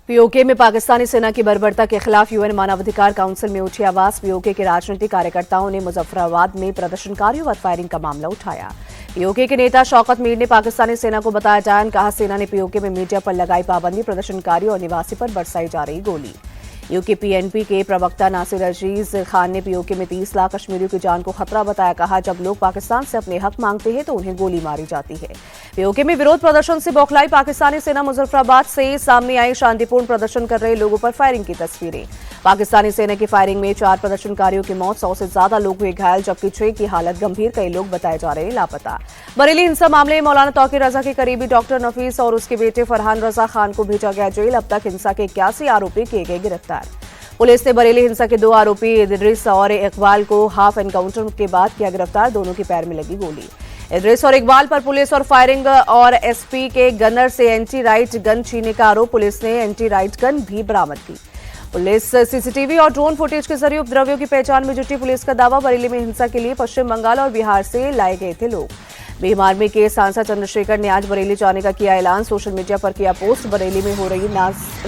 PoK में पाकिस्तानी सेना की बर्बरता के खिलाफ यूएन मानवाधिकार काउंसिल में उठी आवाज। पीओके के राजनीतिक कार्यकर्ताओं ने मुजफ्फराबाद में प्रदर्शनकारियों पर फायरिंग का मामला उठाया। पीओके के नेता शौकत मीर ने पाकिस्तानी सेना को बताया जान, कहा सेना ने पीओके में मीडिया पर लगाई पाबंदी, प्रदर्शनकारियों और निवासी पर बरसाई जा रही गोली। यूके पीएनपी के प्रवक्ता नासिर अजीज खान ने पीओके में 30 लाख कश्मीरियों की जान को खतरा बताया। कहा, जब लोग पाकिस्तान से अपने हक मांगते हैं तो उन्हें गोली मारी जाती है। पीओके में विरोध प्रदर्शन से बौखलाई पाकिस्तानी सेना। मुजफ्फराबाद से सामने आई शांतिपूर्ण प्रदर्शन कर रहे लोगों पर फायरिंग की तस्वीरें। पाकिस्तानी सेना की फायरिंग में 4 प्रदर्शनकारियों की मौत, 100 से ज्यादा लोग हुए घायल, जबकि 6 की हालत गंभीर। कई लोग बताए जा रहे हैं लापता। बरेली हिंसा मामले में मौलाना तौकीर रजा के करीबी डॉक्टर नफीस और उसके बेटे फरहान रजा खान को भेजा गया जेल। अब तक हिंसा के 81 आरोपी किए गए गिरफ्तार। पुलिस ने बरेली हिंसा के 2 आरोपी इदरिस और इकबाल को हाफ एनकाउंटर के बाद किया गिरफ्तार। दोनों के पैर में लगी गोली। इदरिस और इकबाल पर पुलिस और फायरिंग और एसपी के गनर से एंटी राइट गन छीनने का आरोप। पुलिस ने एंटी राइट गन भी बरामद की। पुलिस सीसीटीवी और ड्रोन फुटेज के जरिए उपद्रवियों की पहचान में जुटी। पुलिस का दावा, बरेली में हिंसा के लिए पश्चिम बंगाल और बिहार से लाए गए थे लोग। बेमारमी के सांसद चंद्रशेखर ने आज बरेली जाने का किया ऐलान। सोशल मीडिया पर किया पोस्ट, बरेली में हो रही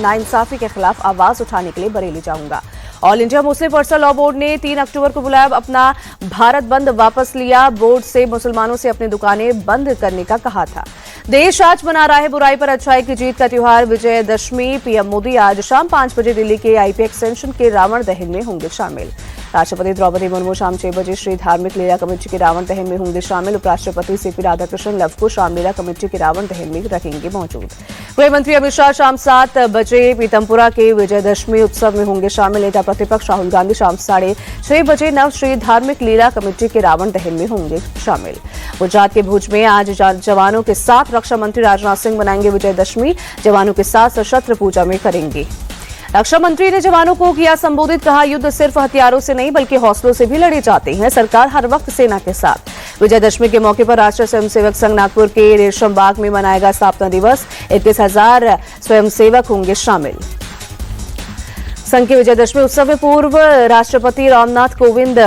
नाइंसाफी के खिलाफ आवाज उठाने के लिए बरेली जाऊंगा। All India Muslim personal law board ने 3 अक्टूबर को बुलाया अपना भारत बंद वापस लिया। बोर्ड से मुसलमानों से अपनी दुकानें बंद करने का कहा था। देश आज मना रहा है बुराई पर अच्छाई की जीत का त्योहार, विजयदशमी। पीएम मोदी आज शाम 5 बजे दिल्ली के आईपी एक्सटेंशन के रावण दहन में होंगे शामिल। राष्ट्रपति द्रौपदी मुर्मू शाम 6 बजे श्री धार्मिक लीला कमेटी के रावण दहन में होंगे शामिल। उपराष्ट्रपति सीपी राधाकृष्णन लवकुश रामलीला कमेटी के रावण दहन में रहेंगे मौजूद। गृह मंत्री अमित शाह शाम 7 बजे पीतमपुरा के विजयदशमी उत्सव में होंगे शामिल। नेता प्रतिपक्ष राहुल गांधी शाम 6:30 बजे नव श्री धार्मिक लीला कमेटी के रावण दहन में होंगे शामिल। गुजरात के भुज में आज जवानों के साथ रक्षा मंत्री राजनाथ सिंह मनाएंगे विजयदशमी। जवानों के साथ सशस्त्र पूजा में करेंगे। रक्षा मंत्री ने जवानों को किया संबोधित, कहा युद्ध सिर्फ हथियारों से नहीं बल्कि हौसलों से भी लड़े जाते हैं। सरकार हर वक्त सेना के साथ। विजयदशमी के मौके पर राष्ट्रीय स्वयंसेवक संघ नागपुर के रेशम बाग में मनाएगा स्थापना दिवस। 21,000 स्वयंसेवक होंगे शामिल। संघ के विजयदशमी उत्सव में पूर्व राष्ट्रपति रामनाथ कोविंद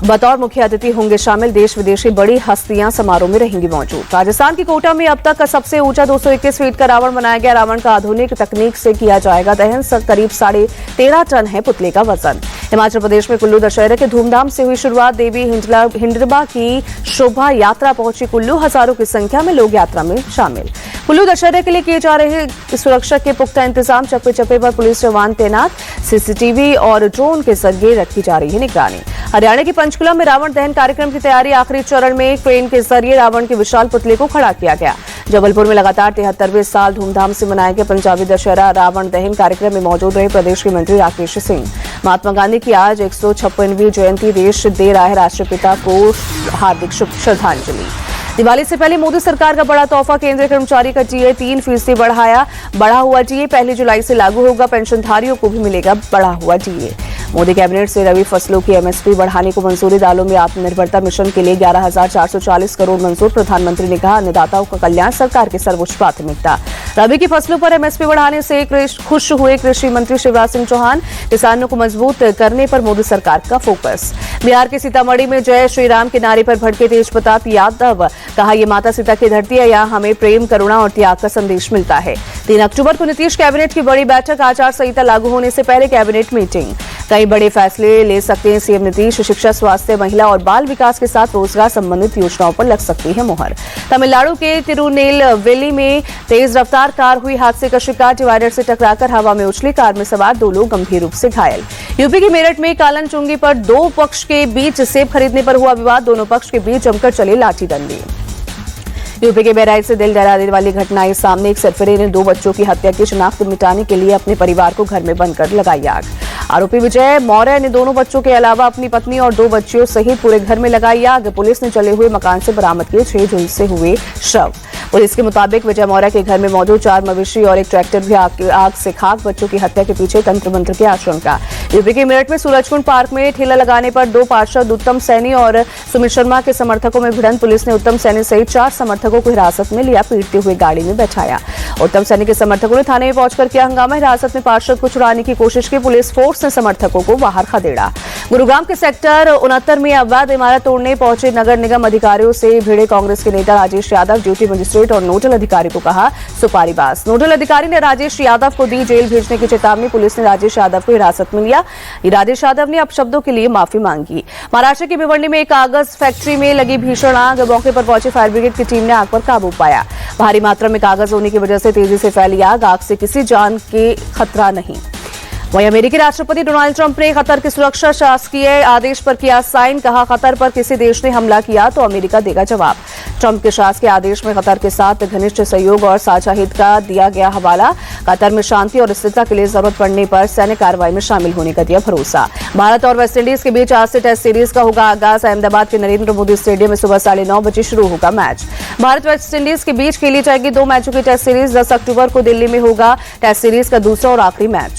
बतौर मुख्य अतिथि होंगे शामिल। देश विदेश की बड़ी हस्तियां समारोह में रहेंगी मौजूद। राजस्थान की कोटा में अब तक का सबसे ऊंचा 221 फीट का रावण बनाया गया। रावण का आधुनिक तकनीक से किया जाएगा दहन। करीब 13.5 टन है पुतले का वजन। हिमाचल प्रदेश में कुल्लू दशहरे के धूमधाम से हुई शुरुआत। देवी हिंडरबा की शोभा यात्रा पहुंची कुल्लू। हजारों की संख्या में लोग यात्रा में शामिल। कुल्लू दशहरे के लिए किए जा रहे सुरक्षा के पुख्ता इंतजाम। चप्पे चप्पे पर पुलिस जवान तैनात। सीसीटीवी और ड्रोन के जरिए रखी जा रही है निगरानी। हरियाणा के पंचकुला में रावण दहन कार्यक्रम की तैयारी। आखिरी चरण में क्रेन के जरिए रावण के विशाल पुतले को खड़ा किया गया। जबलपुर में लगातार 73वें साल धूमधाम से मनाया गया पंजाबी दशहरा रावण दहन कार्यक्रम में मौजूद रहे प्रदेश के मंत्री राकेश सिंह। महात्मा गांधी की आज 156वीं जयंती। देश दे रहा है राष्ट्रपिता को हार्दिक श्रद्धांजलि। दिवाली से पहले मोदी सरकार का बड़ा तोहफा, केंद्रीय कर्मचारी का टीए 3% बढ़ा हुआ टीए 1 जुलाई से लागू होगा। पेंशनधारियों को भी मिलेगा बढ़ा हुआ टीए। मोदी कैबिनेट से रबी फसलों की एमएसपी बढ़ाने को मंजूरी। दालों में आत्मनिर्भरता मिशन के लिए 11,440 करोड़ मंजूर। प्रधानमंत्री ने कहा, अन्नदाताओं का कल्याण सरकार की सर्वोच्च प्राथमिकता। रबी की फसलों पर एमएसपी बढ़ाने से खुश हुए कृषि मंत्री शिवराज सिंह चौहान। किसानों को मजबूत करने पर मोदी सरकार का फोकस। बिहार के सीतामढ़ी में जय श्री राम के नारे पर भड़के तेज प्रताप यादव। कहा, ये माता सीता की धरती है, यहाँ हमें प्रेम, करुणा और त्याग का संदेश मिलता है। 3 अक्टूबर को नीतीश कैबिनेट की बड़ी बैठक। आचार संहिता लागू होने से पहले कैबिनेट मीटिंग। कई बड़े फैसले ले सकते हैं सीएम नीतीश। शिक्षा, स्वास्थ्य, महिला और बाल विकास के साथ रोजगार संबंधित योजनाओं पर लग सकती है मुहर। तमिलनाडु के तिरुनेलवेली में तेज रफ्तार कार हुई हादसे का शिकार। डिवाइडर से टकराकर हवा में उछली। कार में सवार 2 लोग गंभीर रूप से घायल। यूपी के मेरठ में कालन चुंगी पर 2 पक्ष के बीच सेब खरीदने पर हुआ विवाद। दोनों पक्ष के बीच जमकर चले लाठीडंडी। यूपी के बहराइच से दिल दहला देने वाली घटना आई सामने। एक सरफरे ने 2 बच्चों की हत्या की। शनाख्त मिटाने के लिए अपने परिवार को घर में बंद कर लगाई आग। आरोपी विजय मौर्य ने दोनों बच्चों के अलावा अपनी पत्नी और 2 बच्चियों सहित पूरे घर में लगाई आग। पुलिस ने जले हुए मकान से बरामद किए 6 झुलसे हुए शव। पुलिस के मुताबिक विजय मौर्य के घर में मौजूद 4 मवेशी और एक ट्रैक्टर भी आग से खाक। बच्चों की हत्या के पीछे तंत्र मंत्र की आशंका। यूपी के मेरठ में सूरजकुंड पार्क में ठेला लगाने पर 2 पार्षद उत्तम सैनी और सुमित शर्मा के समर्थकों में भिड़ंत। पुलिस ने उत्तम सैनी सहित 4 समर्थकों को हिरासत में लिया, पीटते हुए गाड़ी में बैठाया। उत्तम सैनी के समर्थकों ने थाने में पहुंचकर किया हंगामा। हिरासत में पार्षद को छुड़ाने की कोशिश की। पुलिस फोर्स ने समर्थकों को बाहर खदेड़ा। गुरुग्राम के सेक्टर 69 में अवैध इमारत तोड़ने पहुंचे नगर निगम अधिकारियों से भिड़े कांग्रेस के नेता राजेश यादव। ड्यूटी मजिस्ट्रेट और नोडल अधिकारी को कहा सुपारीबाज। नोडल अधिकारी ने राजेश यादव को दी जेल भेजने की चेतावनी। पुलिस ने राजेश यादव को हिरासत में लिया। राजेश यादव ने अपशब्दों के लिए माफी मांगी। महाराष्ट्र की भिवंडी में एक कागज फैक्ट्री में लगी भीषण आग। मौके पर पहुंची फायर ब्रिगेड की टीम ने आग पर काबू पाया। भारी मात्रा में कागज होने की वजह से तेजी से फैली आग से किसी जान के खतरा नहीं। वहीं अमेरिकी राष्ट्रपति डोनाल्ड ट्रंप ने कतर की सुरक्षा शासकीय आदेश पर किया साइन। कहा कतर पर किसी देश ने हमला किया तो अमेरिका देगा जवाब। ट्रंप के शासकीय आदेश में कतर के साथ घनिष्ठ सहयोग और साझा हित का दिया गया हवाला। कतर में शांति और स्थिरता के लिए जरूरत पड़ने पर सैन्य कार्रवाई में शामिल होने का दिया भरोसा। भारत और वेस्टइंडीज के बीच आज से टेस्ट सीरीज का होगा आगाज। अहमदाबाद के नरेंद्र मोदी स्टेडियम में सुबह 9:30 बजे शुरू होगा मैच। भारत वेस्टइंडीज के बीच खेली जाएगी 2 मैचों की टेस्ट सीरीज। 10 अक्टूबर को दिल्ली में होगा टेस्ट सीरीज का दूसरा और आखिरी मैच।